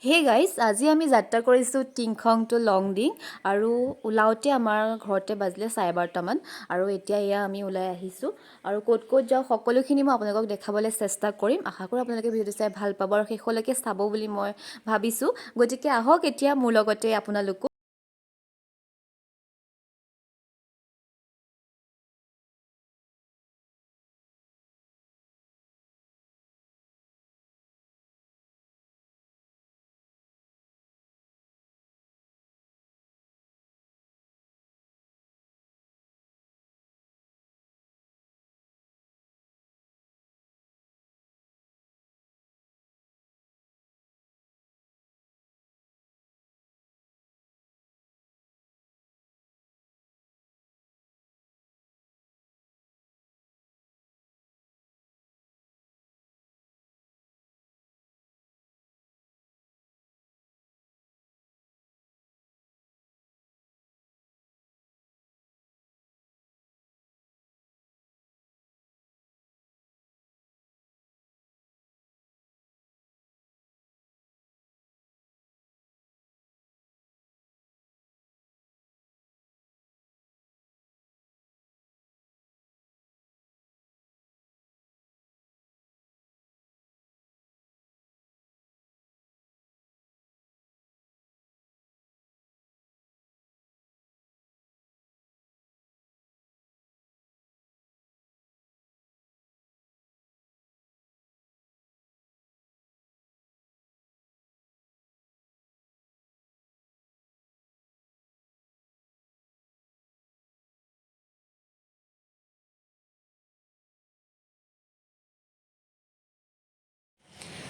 Hey guys, আজি আমি যাত্ৰা কৰিছোঁ টিংখং টু লংডিং আৰু ওলাওঁতে আমাৰ ঘৰতে বাজিলে 12:30মান আৰু এতিয়া এয়া আমি ওলাই আহিছোঁ আৰু ক'ত ক'ত যাওঁ সকলোখিনি মই আপোনালোকক দেখাবলৈ চেষ্টা কৰিম। আশা কৰোঁ আপোনালোকে ভিডিঅ'টো চাই ভাল পাব আৰু শেষলৈকে চাব বুলি মই ভাবিছোঁ। গতিকে আহক এতিয়া মোৰ লগতে আপোনালোকো।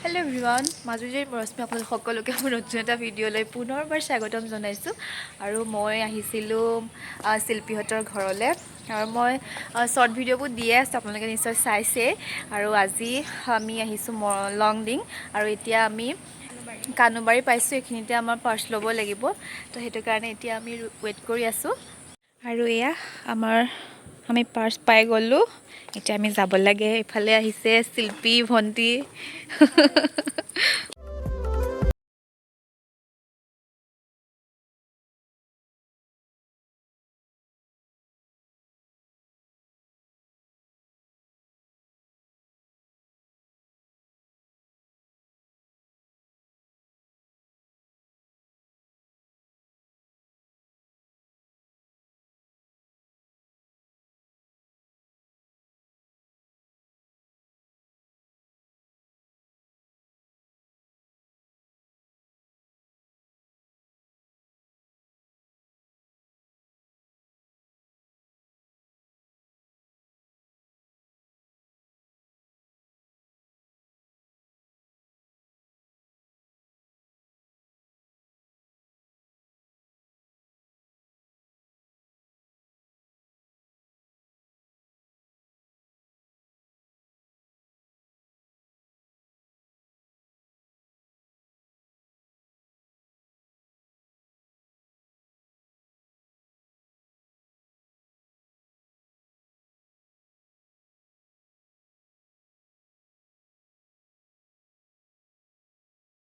হেল্ল' এভৰিৱান, মাজুলীৰ ৰশ্মি আপোনালোক সকলোকে মোৰ নতুন এটা ভিডিঅ'লৈ পুনৰবাৰ স্বাগতম জনাইছোঁ। আৰু মই আহিছিলোঁ শিল্পীহঁতৰ ঘৰলৈ আৰু মই শ্বৰ্ট ভিডিঅ'বোৰ দিয়ে আছোঁ, আপোনালোকে নিশ্চয় চাইছেই। আৰু আজি আমি আহিছোঁ লংডিং আৰু এতিয়া আমি কানুবাৰী পাইছোঁ। এইখিনিতে আমাৰ পাৰ্চ ল'ব লাগিব, তো সেইটো কাৰণে এতিয়া আমি ৱেইট কৰি আছোঁ। আৰু এয়া আমি পাৰ্চ পাই গ'লোঁ। এতিয়া আমি যাব লাগে। ইফালে আহিছে শিল্পী ভণ্টি।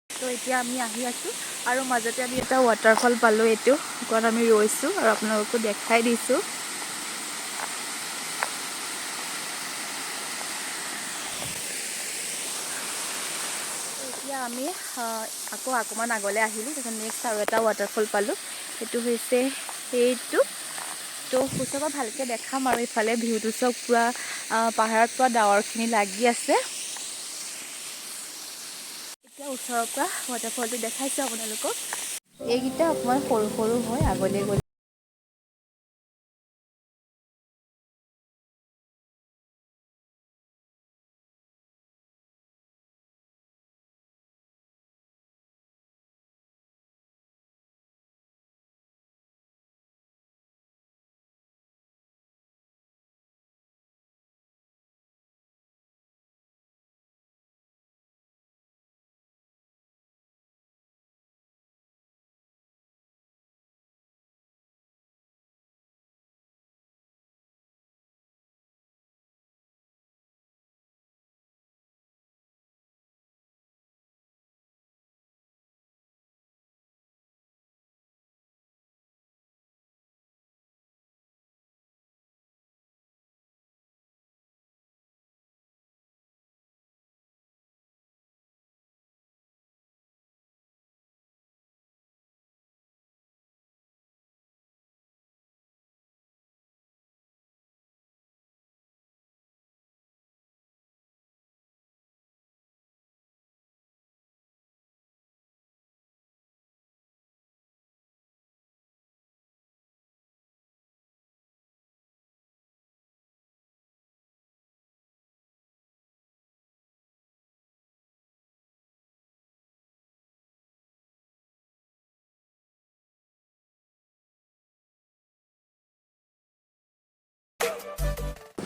তো এতিয়া আমি আহি আছোঁ আৰু মাজতে আমি এটা ৱাটাৰফল পালোঁ। এইটো কাৰণ আমি ৰৈছোঁ আৰু আপোনালোকো দেখাই দিছোঁ। এতিয়া আমি আকৌ অকণমান আগলৈ আহিলোঁ। তাৰপিছত নেক্সট আৰু এটা ৱাটাৰফল পালোঁ। সেইটো হৈছে সেইটো। তো ওচৰৰ পৰা ভালকৈ দেখাম আৰু ইফালে ভিউটো চব পূৰা পাহাৰত পৰা ডাৱৰখিনি লাগি আছে। এতিয়া ওচৰৰ পৰা ৱাটাৰফলটো দেখাইছোঁ আপোনালোকক। এইকেইটা অকণমান সৰু সৰু হয়, আগলৈ গ'লে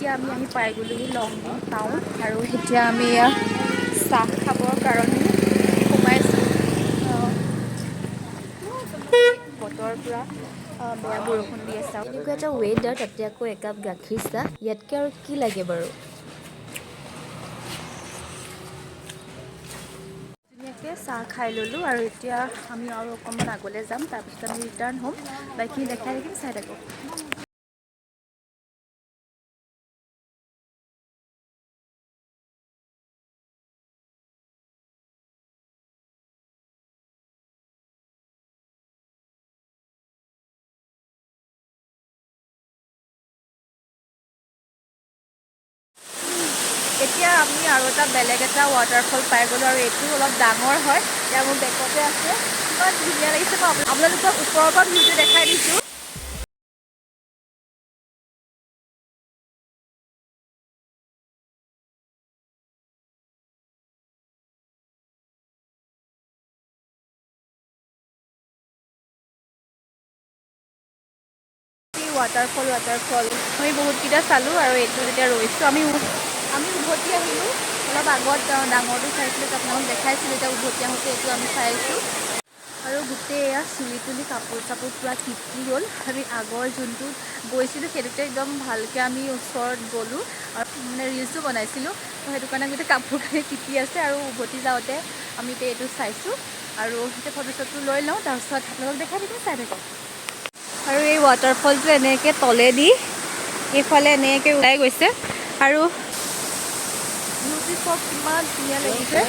এতিয়া আমি পাই গ'লোহি লংডিং টাউন আৰু এতিয়া আমি চাহ খাবৰ কাৰণে সোমাইছোঁ বতৰ পুৰা বেয়া বৰষুণ দি আছে এনেকুৱা এটা ৱেডাৰ তাতে আকৌ একাপ গাখীৰ চাহ ইয়াতকৈ আৰু কি লাগে বাৰু ধুনীয়াকৈ চাহ খাই ল'লোঁ আৰু এতিয়া আমি আৰু অকণমান আগলৈ যাম তাৰপিছত আমি ৰিটাৰ্ণ হ'ম বাকীখিনি দেখাই থাকিম চাই থাকক এতিয়া আমি আৰু বেলেগ এটা ৱাটাৰফল পাই গ'লোঁ আৰু এইটো অলপ ডাঙৰ হয় এতিয়া মোৰ বেকতে আছে ইমান ধুনীয়া লাগিছে মই আপোনালোকক ওপৰৰ পৰা ভিউটো দেখাই দিছোঁ ৱাটাৰফল আমি বহুতকেইটা চালোঁ আৰু এইটো যেতিয়া ৰৈছোঁ আমি উভতি আহিলোঁ অলপ আগত ডাঙৰটো চাইছিলোঁ আপোনালোকক দেখাইছিলোঁ এতিয়া উভতি আহোঁতে এইটো আমি চাইছোঁ আৰু গোটেই এয়া চুলি তুলি কাপোৰ চাপোৰ পূৰা তিতি গ'ল আমি আগৰ যোনটো গৈছিলোঁ সেইটোতে একদম ভালকৈ আমি ওচৰত গ'লোঁ আৰু মানে ৰিলচো বনাইছিলোঁ তো সেইটো কাৰণে গোটেই কাপোৰ কানি তিতি আছে আৰু উভতি যাওঁতে আমি এতিয়া এইটো চাইছোঁ আৰু এতিয়া ফটো চটো লৈ লওঁ তাৰপিছত আপোনালোকক দেখাই দিম চাই থাকক আৰু এই ৱাটাৰফলটো এনেকৈ তলেদি এইফালে এনেকৈ ওলাই গৈছে আৰু ভিউটো কিমান ধুনীয়া লাগিছে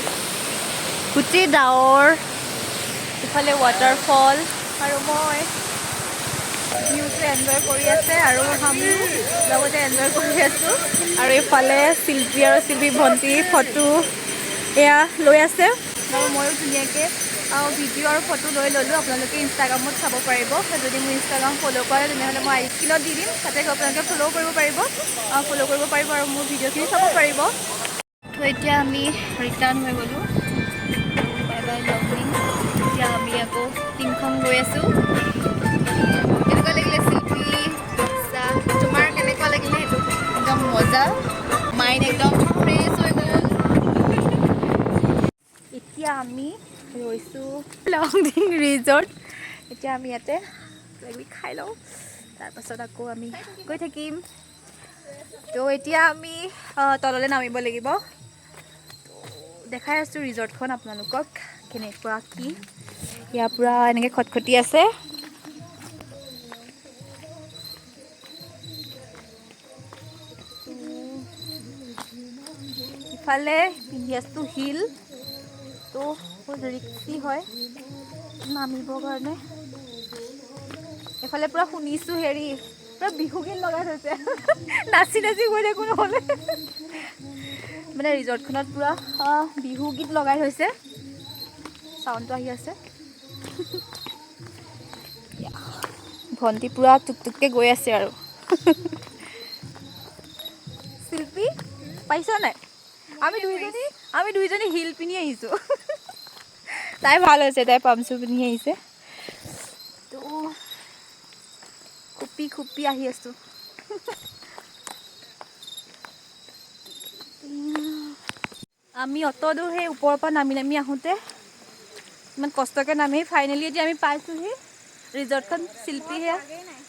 গোটেই ডাৱৰ ইফালে ৱাটাৰফল আৰু মই ভিউটো এনজয় কৰি আছে আৰু আমিও লগতে এনজয় কৰি আছোঁ আৰু এইফালে শিল্পী আৰু শিল্পী ভণ্টি ফটো এয়া লৈ আছে আৰু ময়ো ধুনীয়াকৈ ভিডিঅ' আৰু ফটো লৈ ল'লোঁ আপোনালোকে ইনষ্টাগ্ৰামত চাব পাৰিব যদি মোৰ ইনষ্টাগ্ৰাম ফ'ল' কৰে তেনেহ'লে মই স্ক্ৰীনত দি দিম তাতে আপোনালোকে ফ'ল' কৰিব পাৰিব আৰু মোৰ ভিডিঅ'খিনি চাব পাৰিব তো এতিয়া আমি ৰিটাৰ্ণ হৈ গ'লোঁ বাই বাই লংডিং এতিয়া আমি আকৌ টিংখং গৈ আছোঁ কেনেকুৱা লাগিলে শিল্পী চাহ তোমাৰ কেনেকুৱা লাগিলে সেইটো একদম মজা মাইণ্ড একদম ফ্ৰেছ হৈ গ'ল এতিয়া আমি ৰৈছোঁ লংডিং ৰিজৰ্ট এতিয়া আমি ইয়াতে খাই লওঁ তাৰপাছত আকৌ আমি গৈ থাকিম তো এতিয়া আমি তললৈ নামিব লাগিব দেখাই আছোঁ ৰিজৰ্টখন আপোনালোকক কেনেকুৱা কি ইয়াৰ পৰা এনেকৈ খটখটি আছে ইফালে পিন্ধিয়াছটো হিল তো বহুত ৰিক্সি হয় নামিবৰ কাৰণে এইফালে পূৰা শুনিছোঁ হেৰি পূৰা বিহু গীত লগাই থৈছে নাচি গৈ থাকোঁ নহ'লে মানে ৰিজৰ্টখনত পূৰা বিহু গীত লগাই থৈছে চাউণ্ডটো আহি আছে ভণ্টি পূৰা টুকটুককৈ গৈ আছে আৰু শিল্পী পাইছ নাই আমি দুইজনী হিল পিন্ধি আহিছোঁ তাই ভাল হৈছে তাই পামচু পিন্ধি আহিছে তো খুপি আহি আছোঁ আমি অত দূৰ সেই ওপৰৰ পৰা নামি আহোঁতে ইমান কষ্টকৈ নামি ফাইনেলি এতিয়া আমি পাইছোঁহি ৰিজৰ্টখন শিল্পী সেয়া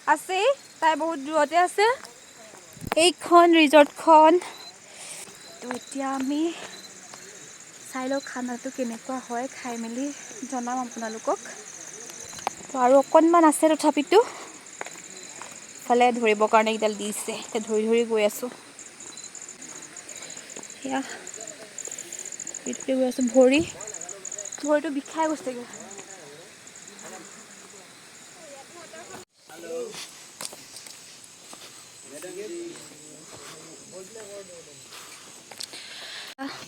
আছেই তাই বহুত দূৰতে আছে এইখন ৰিজৰ্টখন তো এতিয়া আমি চাই লওঁ খানাটো কেনেকুৱা হয় খাই মেলি জনাম আপোনালোকক তো আৰু অকণমান আছে তথাপিতো ইফালে ধৰিবৰ কাৰণে এইডাল দিছে এতিয়া ধৰি গৈ আছোঁ সেয়া এইটোকে গৈ আছোঁ ভৰিটো বিষাই গৈছেগৈ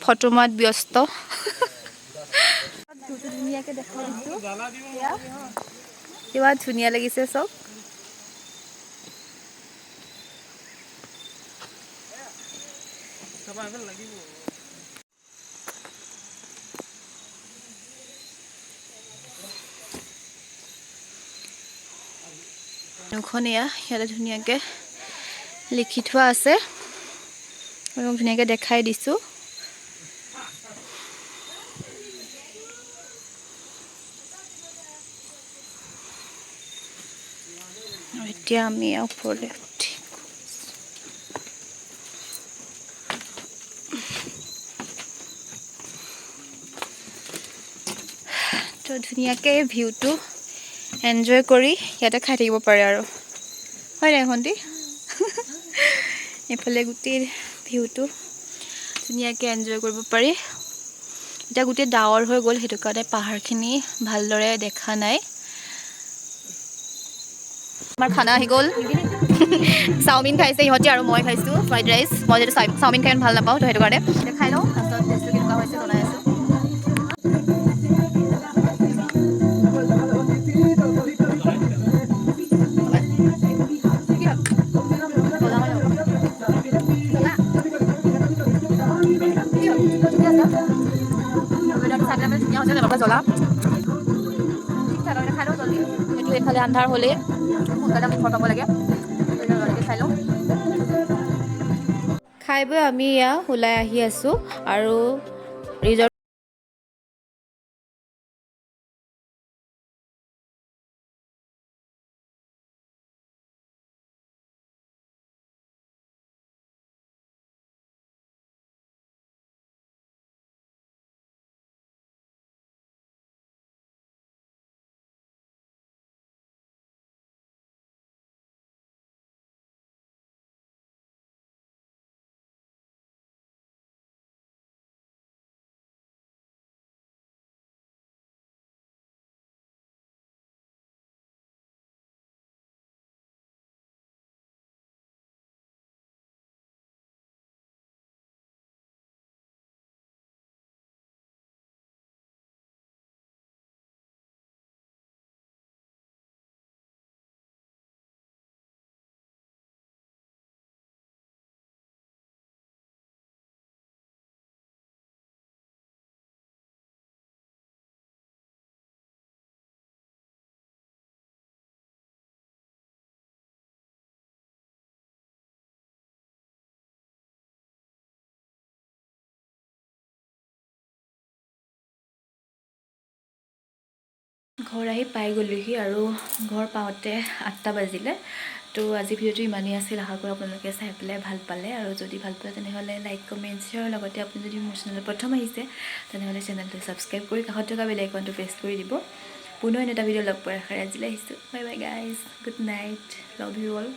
ফটো মাত ব্যস্ত ধুনীয়াকৈ দেখাই দিছোঁ কিমান ধুনীয়া লাগিছে চব দুখন ইয়াতে ধুনীয়াকৈ লিখি থোৱা আছে মই ধুনীয়াকৈ দেখাই দিছোঁ। এতিয়া আমি ওপৰলৈ উঠি তো ধুনীয়াকৈ ভিউটো এনজয় কৰি ইয়াতে খাই থাকিব পাৰে আৰু হয় নাই ভণ্টি? এইফালে গোটেই ভিউটো ধুনীয়াকৈ এনজয় কৰিব পাৰি। এতিয়া গোটেই ডাৱৰ হৈ গ'ল, সেইটো কাৰণে পাহাৰখিনি ভালদৰে দেখা নাই। আমাৰ খানা আহি গ'ল। চাওমিন খাইছে ইহঁতি আৰু মই খাইছোঁ ফ্ৰাইড ৰাইচ। মই যিটো চাওমিন খাই ভাল নাপাওঁ, তো সেইটো কাৰণে খাই লওঁ। তাৰপিছত টেষ্টটো কেনেকুৱা হৈছে জনাই আছোঁ। জ্বলা খাই লওঁ জলদি, সেইটো এইফালে আন্ধাৰ হ'লেই সোনকালে আমি ঘৰ পাব লাগে। খাই লওঁ। খাই বৈ আমি এয়া ওলাই আহি আছোঁ আৰু ৰিজৰ্ট ঘৰ আহি পাই গ'লোহি আৰু ঘৰ পাওঁতে 8টা বাজিলে। তো আজি ভিডিঅ'টো ইমানেই আছিল। আশা কৰোঁ আপোনালোকে চাই পেলাই ভাল পালে, আৰু যদি ভাল পালে তেনেহ'লে লাইক কমেণ্ট শ্বেয়াৰ, লগতে আপুনি যদি মোৰ চেনেলত প্ৰথম আহিছে তেনেহ'লে চেনেলটো ছাবস্ক্ৰাইব কৰি কাষত থকা বেল আইকনটো প্ৰেছ কৰি দিব। পুনৰ এটা ভিডিঅ' লগ পোৱাৰ আশাৰে আজিলৈ আহিছোঁ। Bye bye guys, good night, love you all.